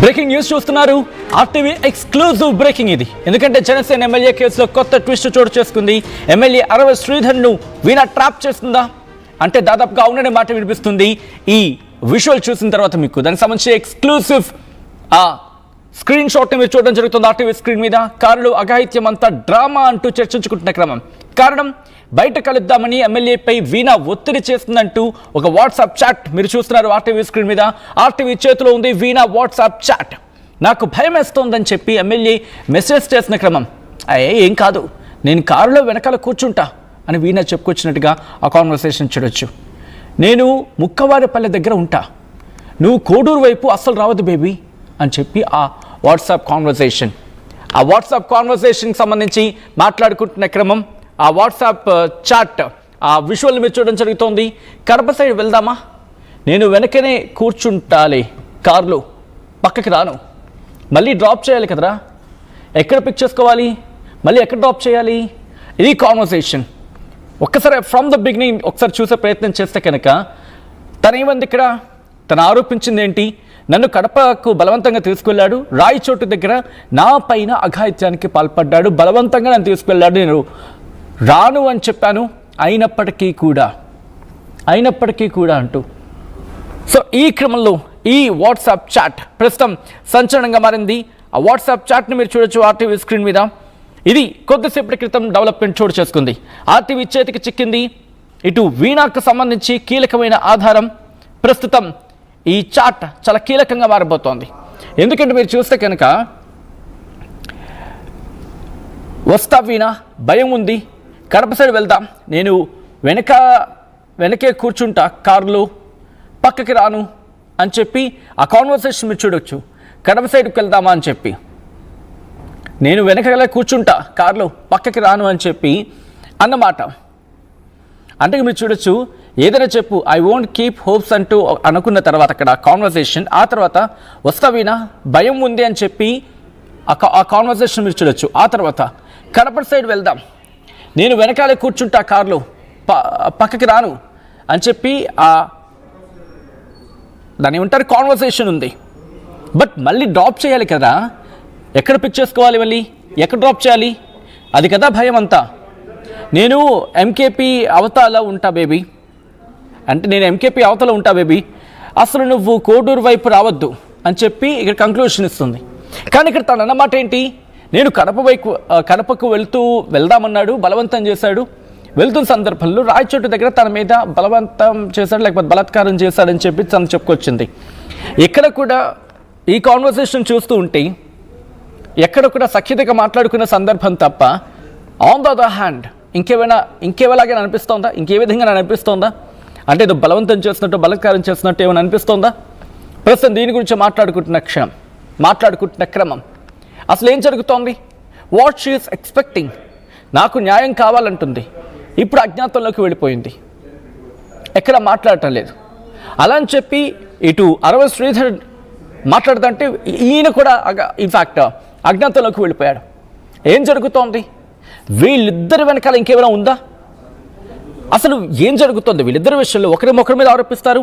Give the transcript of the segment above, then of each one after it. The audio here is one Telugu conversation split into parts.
బ్రేకింగ్ న్యూస్ చూస్తున్నారు. ఆర్టీవీ ఎక్స్క్లూజివ్ బ్రేకింగ్ ఇది. ఎందుకంటే జనసేన ఎమ్మెల్యే కేసులో కొత్త ట్విస్ట్ చోటు చేసుకుంది. ఎమ్మెల్యే అరవింద్ శ్రీధర్ను వీణా ట్రాప్ చేస్తుందా అంటే దాదాపుగా అవుననే మాట వినిపిస్తుంది. ఈ విజువల్ చూసిన తర్వాత మీకు దానికి సంబంధించి ఎక్స్క్లూజివ్ స్క్రీన్ షాట్ని మీరు చూడడం జరుగుతుంది. ఆర్టీవీ స్క్రీన్ మీద కారులో అఘాయిత్యం అంతా డ్రామా అంటూ చర్చించుకుంటున్న క్రమం. కారణం బయట కలుద్దామని ఎమ్మెల్యేపై వీణా ఒత్తిడి చేస్తుందంటూ ఒక వాట్సాప్ చాట్ మీరు చూస్తున్నారు ఆర్టీవీ స్క్రీన్ మీద. ఆర్టీవీ చేతిలో ఉంది వీణా వాట్సాప్ చాట్. నాకు భయం వేస్తోందని చెప్పి ఎమ్మెల్యే మెసేజ్ చేసిన క్రమం. ఏం కాదు, నేను కారులో వెనకాల కూర్చుంటా అని వీణా చెప్పుకొచ్చినట్టుగా ఆ కాన్వర్సేషన్ చూడొచ్చు. నేను ముక్కవారిపల్లె దగ్గర ఉంటా, నువ్వు కోడూరు వైపు అస్సలు రావద్దు బేబీ అని చెప్పి ఆ వాట్సాప్ కాన్వర్సేషన్కి సంబంధించి మాట్లాడుకుంటున్న క్రమం. ఆ వాట్సాప్ చాట్ ఆ విజువల్ మీరు చూడడం జరుగుతోంది. కడప సైడ్ వెళ్దామా, నేను వెనకనే కూర్చుంటాలే కార్లో, పక్కకి రాను, మళ్ళీ డ్రాప్ చేయాలి కదరా, ఎక్కడ పిక్ చేసుకోవాలి, మళ్ళీ ఎక్కడ డ్రాప్ చేయాలి, ఇది కాన్వర్సేషన్. ఒక్కసారి ఫ్రమ్ ద బిగినింగ్ ఒకసారి చూసే ప్రయత్నం చేస్తే కనుక తనేమంది ఇక్కడ, తను ఆరోపించింది ఏంటి, నన్ను కడపకు బలవంతంగా తీసుకెళ్ళాడు, రాయచోటు దగ్గర నా పైన అఘాయిత్యానికి పాల్పడ్డాడు, బలవంతంగా నన్ను తీసుకెళ్ళాడు, నేను రాను అని చెప్పాను, అయినప్పటికీ కూడా అంటూ. సో ఈ క్రమంలో ఈ వాట్సాప్ చాట్ ప్రస్తుతం సంచలనంగా మారింది. ఆ వాట్సాప్ చాట్ని మీరు చూడొచ్చు ఆర్టీవీ స్క్రీన్ మీద. ఇది కొద్దిసేపటి క్రితం డెవలప్మెంట్ చోటు చేసుకుంది. ఆర్టీవీ చేతికి చిక్కింది. ఇటు వీణాకు సంబంధించి కీలకమైన ఆధారం. ప్రస్తుతం ఈ చాట్ చాలా కీలకంగా మారబోతోంది. ఎందుకంటే మీరు చూస్తే కనుక వస్తా వీణా, భయం ఉంది, కడప సైడ్ వెళ్దాం, నేను వెనకే కూర్చుంటా కారులో, పక్కకి రాను అని చెప్పి ఆ కాన్వర్సేషన్ మీరు చూడొచ్చు. కడప సైడ్కి వెళ్దామా అని చెప్పి, నేను వెనకలే కూర్చుంటా కారులో, పక్కకి రాను అని చెప్పి అన్నమాట. అంటే మీరు చూడొచ్చు, ఏదైనా చెప్పు, ఐ వోంట్ కీప్ హోప్స్ అంటూ అనుకున్న తర్వాత అక్కడ కాన్వర్సేషన్, ఆ తర్వాత వస్తావీనా, భయం ఉంది అని చెప్పి ఆ కాన్వర్సేషన్ మీరు చూడొచ్చు. ఆ తర్వాత కడప సైడ్ వెళ్దాం, నేను వెనకాలే కూర్చుంటా కారులో, పక్కకి రాను అని చెప్పి దాని ఏమంటారు కాన్వర్సేషన్ ఉంది. బట్ మళ్ళీ డ్రాప్ చేయాలి కదా, ఎక్కడ పిక్ చేసుకోవాలి, మళ్ళీ ఎక్కడ డ్రాప్ చేయాలి, అది కదా భయం అంతా. నేను ఎంకేపీ అవతల ఉంటా బేబీ అంటే, నేను ఎంకేపీ అవతల ఉంటా బేబీ, అసలు నువ్వు కోడూరు వైపు రావద్దు అని చెప్పి ఇక్కడ కంక్లూషన్ ఇస్తుంది. కానీ ఇక్కడ తన అన్నమాట ఏంటి, నేను కడపకు వెళ్దామన్నాడు, బలవంతం చేశాడు, వెళ్తున్న సందర్భంలో రాయచోటు దగ్గర తన మీద బలవంతం చేశాడు, లేకపోతే బలాత్కారం చేశాడని చెప్పి తను చెప్పుకొచ్చింది. ఎక్కడ కూడా ఈ కాన్వర్సేషన్ చూస్తూ ఉంటే ఎక్కడ కూడా సఖ్యతగా మాట్లాడుకున్న సందర్భం తప్ప, ఆన్ ద అదర్ హ్యాండ్ ఇంకేలాగే అనిపిస్తోందా, ఇంకే విధంగా అనిపిస్తోందా అంటే ఏదో బలవంతం చేస్తున్నట్టు, బలాత్కారం చేస్తున్నట్టు ఏమైనా అనిపిస్తోందా? ప్రస్తుతం దీని గురించి మాట్లాడుకుంటున్న క్రమం. అసలు ఏం జరుగుతోంది, వాట్ షీ ఈస్ ఎక్స్పెక్టింగ్, నాకు న్యాయం కావాలంటుంది, ఇప్పుడు అజ్ఞాతంలోకి వెళ్ళిపోయింది, ఎక్కడ మాట్లాడటం లేదు. అలా అని చెప్పి ఇటు అరవింద్ శ్రీధర్ మాట్లాడుతుంటే ఈయన కూడా ఇన్ఫ్యాక్ట్ అజ్ఞాతంలోకి వెళ్ళిపోయాడు. ఏం జరుగుతోంది, వీళ్ళిద్దరి వెనకాల ఇంకేమైనా ఉందా, అసలు ఏం జరుగుతుంది వీళ్ళిద్దరి విషయంలో? ఒకరి మీద ఆరోపిస్తారు.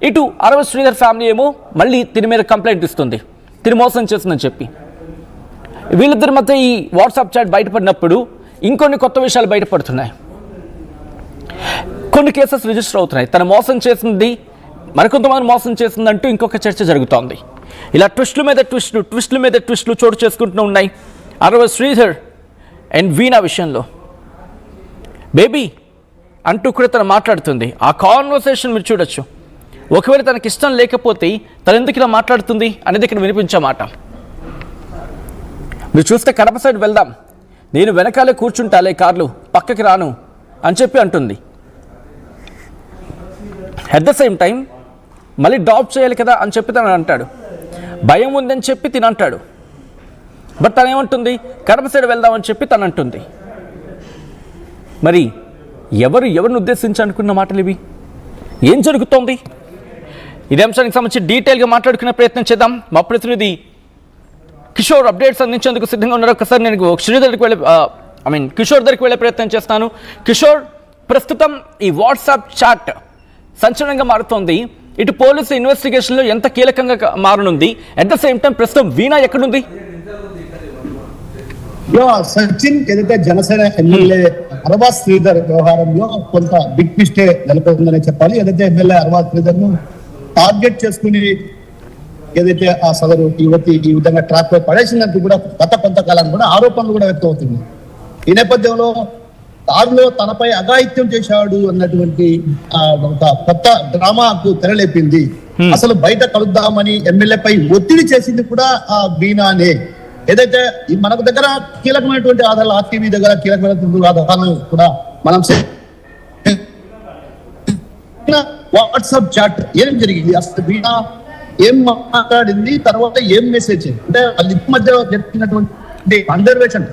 ఇటు అరవింద్ శ్రీధర్ ఫ్యామిలీ ఏమో మళ్ళీ దీని మీద కంప్లైంట్ ఇస్తుంది, తిని మోసం చేస్తుందని చెప్పి. వీళ్ళిద్దరి మధ్య ఈ వాట్సాప్ చాట్ బయటపడినప్పుడు ఇంకొన్ని కొత్త విషయాలు బయటపడుతున్నాయి, కొన్ని కేసెస్ రిజిస్టర్ అవుతున్నాయి. తను మోసం చేసింది, మరికొంతమంది మోసం చేసిందంటూ ఇంకొక చర్చ జరుగుతోంది. ఇలా ట్విస్టుల మీద ట్విస్టులు చోటు చేసుకుంటూ ఉన్నాయి అరవింద్ శ్రీధర్ అండ్ వీణా విషయంలో. బేబీ అంటూ కూడా తను మాట్లాడుతుంది. ఆ కాన్వర్సేషన్ మీరు చూడొచ్చు. ఒకవేళ తనకి ఇష్టం లేకపోతే తను ఎందుకు ఇలా మాట్లాడుతుంది అనేది ఇక్కడ వినిపించే మాట. మీరు చూస్తే కడప సైడ్ వెళ్దాం, నేను వెనకాలే కూర్చుంటాలే కార్లు, పక్కకి రాను అని చెప్పి అంటుంది. అట్ ద సేమ్ టైం మళ్ళీ డ్రాప్ చేయాలి కదా అని చెప్పి తను అంటాడు, భయం ఉందని చెప్పి తిని అంటాడు. బట్ తను ఏమంటుంది, కడప సైడ్ వెళ్దామని చెప్పి తను అంటుంది. మరి ఎవరిని ఉద్దేశించి అనుకున్న మాటలు ఇవి, ఏం జరుగుతోంది? ఇదే అంశానికి సంబంధించి డీటెయిల్గా మాట్లాడుకునే ప్రయత్నం చేద్దాం. మా ప్రతినిధి కిషోర్ అప్డేట్స్ అందించేందుకు సిద్ధంగా ఉన్నారు. ఒకసారి నేను కిషోర్ దగ్గరికి వెళ్ళే ప్రయత్నం చేస్తాను. కిషోర్, ప్రస్తుతం ఈ వాట్సాప్ చాట్ సంచలనంగా మారుతోంది. ఇటు పోలీసు ఇన్వెస్టిగేషన్లో ఎంత కీలకంగా మారనుంది? అట్ ద సేమ్ టైం ప్రస్తుతం వీణా ఎక్కడుంది? సచిన్, ఏదైతే జనసేన ఎమ్మెల్యే అరవా శ్రీధర్ వ్యవహారంలో కొంత బిగ్ ట్విస్టే నెలకొందని చెప్పాలి. ఏదైతే ఎమ్మెల్యే అరవా శ్రీధర్ ను టార్గెట్ చేసుకుని ఏదైతే ఆ సదరు యువతి ఈ విధంగా ట్రాప్ లో పడేసినట్టు కూడా గత కొంతకాలం కూడా ఆరోపణలు కూడా వ్యక్తమవుతుంది. ఈ నేపథ్యంలో కారులో తనపై అఘాయిత్యం చేశాడు అన్నటువంటి ఒక కొత్త డ్రామాకు తెరలేపింది. అసలు బయట కలుద్దామని ఎమ్మెల్యేపై ఒత్తిడి చేసింది కూడా ఆ వీణానే. ఏదైతే మనకు దగ్గర కీలకమైనటువంటి ఆధారాలు, ఆర్టీవీ దగ్గర కీలకమైనటువంటి ఆధారాలు కూడా మనం వాట్సాప్ చాట్ ఏం జరిగింది, అసలు వీణా ఏం మాట్లాడింది, తర్వాత ఏం మెసేజ్, అంటే వాళ్ళిద్దరి మధ్య జరిగినటువంటి కన్వర్సేషన్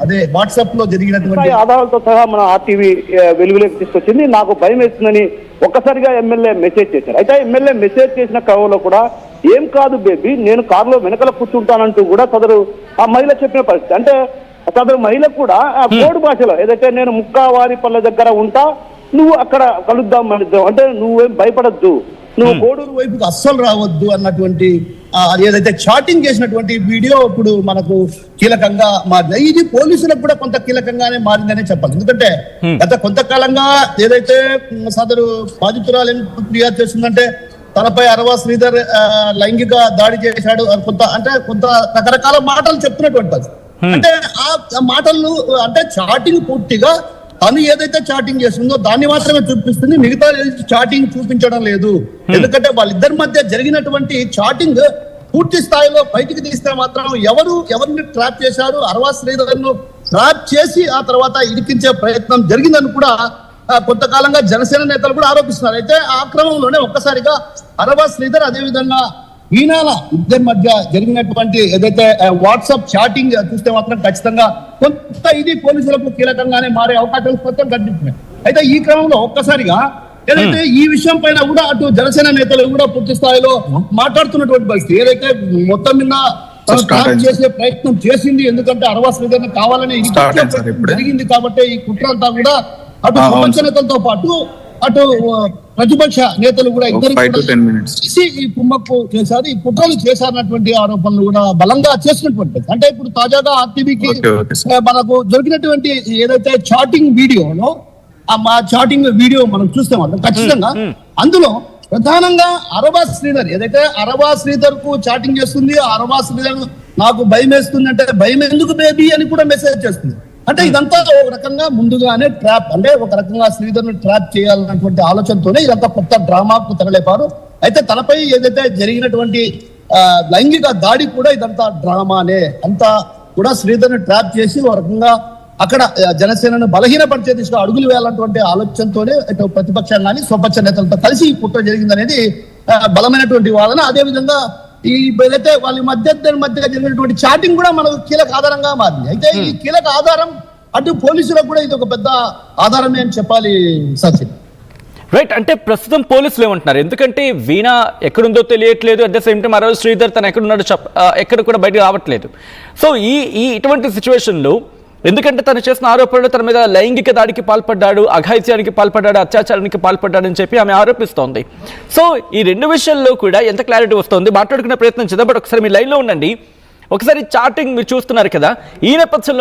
అదే వాట్సాప్ లో జరిగినటువంటి ఆధారాలతో సహా మన ఆర్టీవీ వెలుగులోకి తీసుకొచ్చింది. నాకు భయం వేస్తుందని ఒక్కసారిగా ఎమ్మెల్యే మెసేజ్ చేశారు. అయితే ఎమ్మెల్యే మెసేజ్ చేసిన క్రమంలో కూడా ఏం కాదు బేబీ, నేను కారులో వెనకల కూర్చుంటానంటూ కూడా సదరు ఆ మహిళ చెప్పిన పరిస్థితి. అంటే సదరు మహిళ కూడా ఆ కోడ్ భాషలో ఏదైతే నేను ముక్కావారిపల్లె దగ్గర ఉంటా, నువ్వు అక్కడ కలుద్దాం అంటే నువ్వేం భయపడద్దు, నువ్వు కోడూరు వైపుకి అస్సలు రావద్దు అన్నటువంటి ఏదైతే చాటింగ్ చేసినటువంటి వీడియో ఇప్పుడు మనకు కీలకంగా మారింది. ఇది పోలీసులకు కూడా కొంత కీలకంగానే మారిందనే చెప్పాలి. ఎందుకంటే గత కొంతకాలంగా ఏదైతే సదరు బాధితురాలు ఫిర్యాదు చేస్తుందంటే తనపై అరవా శ్రీధర్ లైంగిక దాడి చేశాడు కొంత రకరకాల మాటలు చెప్తున్నటువంటి పరిస్థితి. అంటే ఆ మాటలు అంటే చాటింగ్ పూర్తిగా తను ఏదైతే చాటింగ్ చేస్తుందో దాన్ని మాత్రమే చూపిస్తుంది, మిగతా చాటింగ్ చూపించడం లేదు. ఎందుకంటే వాళ్ళిద్దరి మధ్య జరిగినటువంటి చాటింగ్ పూర్తి స్థాయిలో బయటికి తీస్తే మాత్రం ఎవరిని ట్రాప్ చేశారు, అరవా శ్రీధర్ ను ట్రాప్ చేసి ఆ తర్వాత ఇరికించే ప్రయత్నం జరిగిందని కూడా కొంతకాలంగా జనసేన నేతలు కూడా ఆరోపిస్తున్నారు. అయితే ఆ క్రమంలోనే ఒక్కసారిగా అరవా శ్రీధర్ అదేవిధంగా వీణాల ఇద్దరి మధ్య జరిగినటువంటి ఏదైతే వాట్సాప్ చాటింగ్ చూస్తే మాత్రం ఖచ్చితంగా కొంత ఇది పోలీసులకు కీలకంగానే మారే అవకాశాలు కొంచెం కనిపిస్తున్నాయి. అయితే ఈ క్రమంలో ఒక్కసారిగా ఏదైతే ఈ విషయం పైన కూడా అటు జనసేన నేతలు కూడా పూర్తి స్థాయిలో మాట్లాడుతున్నటువంటి పరిస్థితి. ఏదైతే మొత్తం మీద చేసే ప్రయత్నం చేసింది, ఎందుకంటే అరవా శ్రీధర్ కావాలని జరిగింది కాబట్టి ఈ కుట్ర అంతా కూడా అటు ప్రపంచ నేతలతో పాటు అటు ప్రతిపక్ష నేతలు కూడా ఇద్దరు ఈ కుమ్మక్కు చేశారు, ఈ కుట్రలు చేశారన్నటువంటి ఆరోపణలు కూడా బలంగా చేసినటువంటి. అంటే ఇప్పుడు తాజాగా ఆర్టీవీకి మనకు దొరికినటువంటి ఏదైతే చాటింగ్ వీడియోలో ఆ చాటింగ్ వీడియో మనం చూస్తే మాత్రం ఖచ్చితంగా అందులో ప్రధానంగా అరవా శ్రీధర్ ఏదైతే అరవా శ్రీధర్ కు చాటింగ్ చేస్తుంది, అరవా శ్రీధర్ నాకు భయం వేస్తుంది అంటే భయం ఎందుకు బేబీ అని కూడా మెసేజ్ చేస్తుంది. అంటే ఇదంతా ఒక రకంగా ముందుగానే ట్రాప్, అంటే ఒక రకంగా శ్రీధర్ ను ట్రాప్ చేయాలన్నటువంటి ఆలోచనతోనే ఇదంతా కొత్త డ్రామాకు తెరలేపారు. అయితే తనపై ఏదైతే జరిగినటువంటి లైంగిక దాడి కూడా ఇదంతా డ్రామానే, అంతా కూడా శ్రీధర్ ను ట్రాప్ చేసి ఒక రకంగా అక్కడ జనసేనను బలహీనపరిచే దిశగా అడుగులు వేయాలన్నటువంటి ఆలోచనతోనే ఇటు ప్రతిపక్షాన్ని స్వపక్ష నేతలతో కలిసి ఈ కుట్ర జరిగిందనేది బలమైనటువంటి వాదన. అదేవిధంగా ఈ ఏదైతే వాళ్ళ మధ్య జరిగినటువంటి చాటింగ్ కూడా మనకు కీలక ఆధారంగా మారింది. అయితే ఈ కీలక ఆధారం అటు పోలీసులకు కూడా ఇది ఒక పెద్ద ఆధారమే అని చెప్పాలి సచిన్. రైట్, అంటే ప్రస్తుతం పోలీసులు ఏమంటున్నారు? ఎందుకంటే వీణా ఎక్కడుందో తెలియట్లేదు, అట్ ద సేమ్ టైం అరవై శ్రీధర్ తను ఎక్కడున్నాడో ఎక్కడ కూడా బయటకు రావట్లేదు. సో ఇటువంటి సిచ్యువేషన్లో ఎందుకంటే తను చేసిన ఆరోపణలు తన మీద లైంగిక దాడికి పాల్పడ్డాడు, అఘాయిత్యానికి పాల్పడ్డాడు, అత్యాచారానికి పాల్పడ్డాడు అని చెప్పి ఆమె ఆరోపిస్తోంది. సో ఈ రెండు విషయాల్లో కూడా ఎంత క్లారిటీ వస్తుంది మాట్లాడుకునే ప్రయత్నం చేద్దాం. బట్ ఒకసారి మీ లైన్లో ఉండండి. ఒకసారి చాటింగ్ మీరు చూస్తున్నారు కదా, ఈ నేపథ్యంలో